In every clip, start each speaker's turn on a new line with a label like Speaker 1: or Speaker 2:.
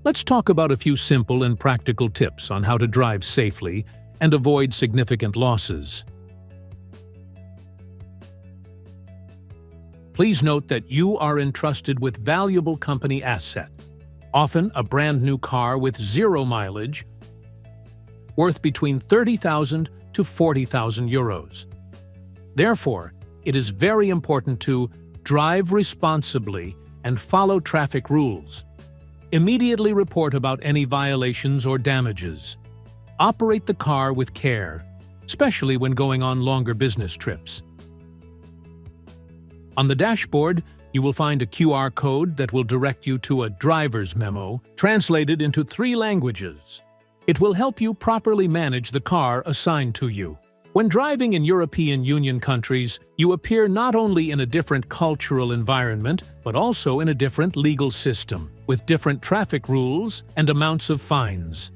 Speaker 1: Let's talk about a few simple and practical tips on how to drive safely and avoid significant losses. Please note that you are entrusted with valuable company asset, often a brand new car with 0 mileage, worth between 30,000 to 40,000 euros. Therefore, it is very important to drive responsibly and follow traffic rules. Immediately report about any violations or damages. Operate the car with care, especially when going on longer business trips. On the dashboard, you will find a QR code that will direct you to a driver's memo translated into 3 languages. It will help you properly manage the car assigned to you. When driving in European Union countries, you appear not only in a different cultural environment, but also in a different legal system, with different traffic rules and amounts of fines.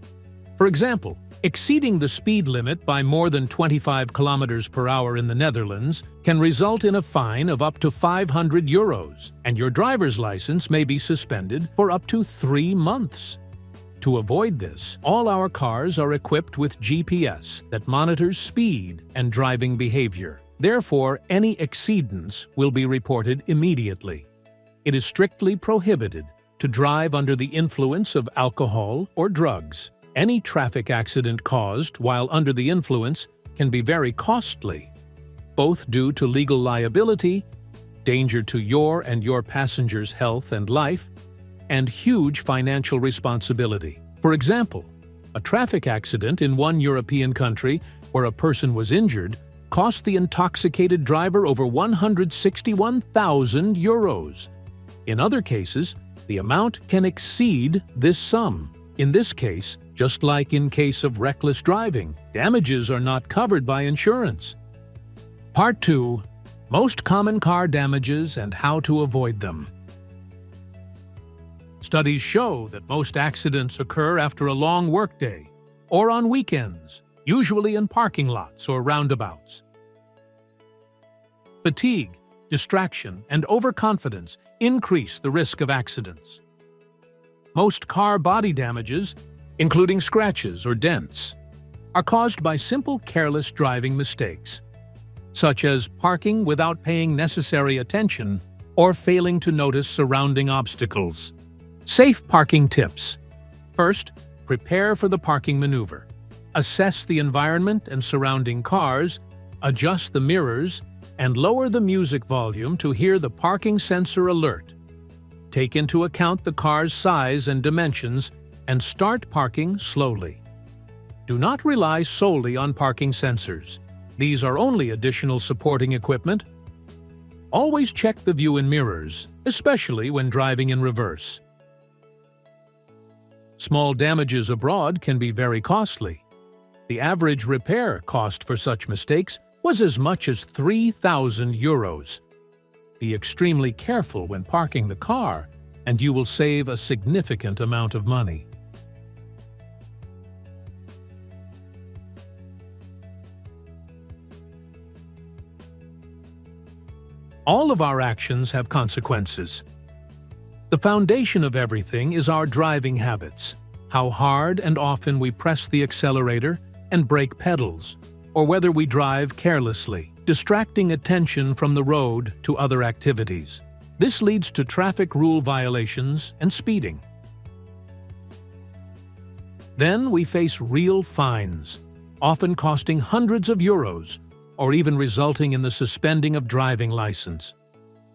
Speaker 1: For example, exceeding the speed limit by more than 25 kilometers per hour in the Netherlands can result in a fine of up to 500 euros, and your driver's license may be suspended for up to 3 months. To avoid this, all our cars are equipped with GPS that monitors speed and driving behavior. Therefore, any exceedance will be reported immediately. It is strictly prohibited to drive under the influence of alcohol or drugs. Any traffic accident caused while under the influence can be very costly, both due to legal liability, danger to your and your passengers' health and life, and huge financial responsibility. For example, a traffic accident in one European country where a person was injured cost the intoxicated driver over 161,000 euros. In other cases, the amount can exceed this sum. In this case, just like in case of reckless driving, damages are not covered by insurance. Part 2. Most common car damages and how to avoid them. Studies show that most accidents occur after a long workday or on weekends, usually in parking lots or roundabouts. Fatigue, distraction, and overconfidence increase the risk of accidents. Most car body damages, including scratches or dents, are caused by simple careless driving mistakes, such as parking without paying necessary attention or failing to notice surrounding obstacles. Safe parking tips. First, prepare for the parking maneuver. Assess the environment and surrounding cars, adjust the mirrors, and lower the music volume to hear the parking sensor alert. Take into account the car's size and dimensions and start parking slowly. Do not rely solely on parking sensors. These are only additional supporting equipment. Always check the view in mirrors, especially when driving in reverse. Small damages abroad can be very costly. The average repair cost for such mistakes was as much as 3,000 euros. Be extremely careful when parking the car, and you will save a significant amount of money. All of our actions have consequences. The foundation of everything is our driving habits, how hard and often we press the accelerator and brake pedals, or whether we drive carelessly, distracting attention from the road to other activities. This leads to traffic rule violations and speeding. Then we face real fines, often costing hundreds of euros, or even resulting in the suspending of driving license.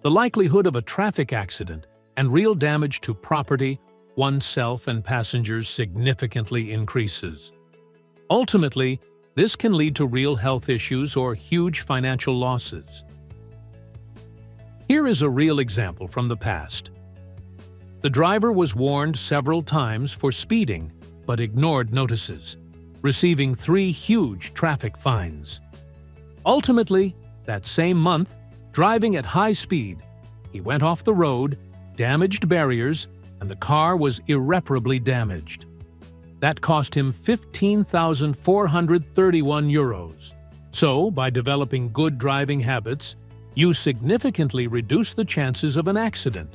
Speaker 1: The likelihood of a traffic accident and real damage to property, oneself, and passengers significantly increases. Ultimately, this can lead to real health issues or huge financial losses. Here is a real example from the past. The driver was warned several times for speeding, but ignored notices, receiving 3 huge traffic fines. Ultimately, that same month, driving at high speed, he went off the road, damaged barriers, and the car was irreparably damaged. That cost him 15,431 euros. So, by developing good driving habits, you significantly reduce the chances of an accident.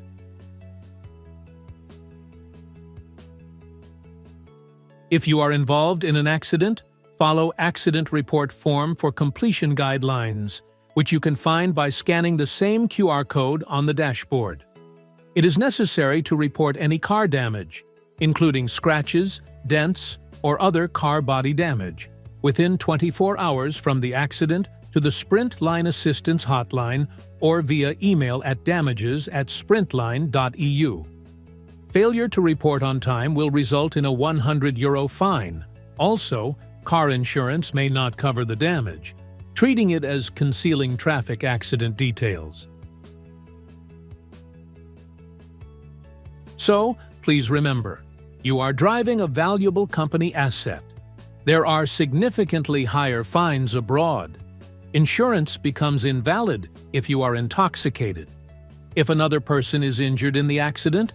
Speaker 1: If you are involved in an accident, follow Accident Report Form for Completion Guidelines, which you can find by scanning the same QR code on the dashboard. It is necessary to report any car damage, including scratches, dents, or other car body damage, within 24 hours from the accident to the SprintLine Assistance Hotline or via email at damages@sprintline.eu. Failure to report on time will result in a €100 fine. Also, car insurance may not cover the damage, treating it as concealing traffic accident details. So, please remember, you are driving a valuable company asset. There are significantly higher fines abroad. Insurance becomes invalid if you are intoxicated. If another person is injured in the accident,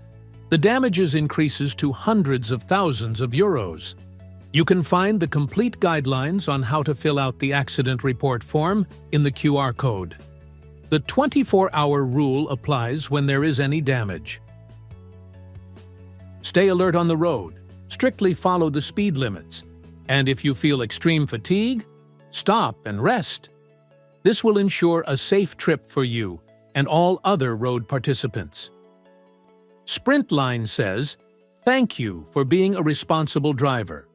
Speaker 1: the damages increases to hundreds of thousands of euros. You can find the complete guidelines on how to fill out the accident report form in the QR code. The 24-hour rule applies when there is any damage. Stay alert on the road, strictly follow the speed limits, and if you feel extreme fatigue, stop and rest. This will ensure a safe trip for you and all other road participants. SprintLine says, "Thank you for being a responsible driver.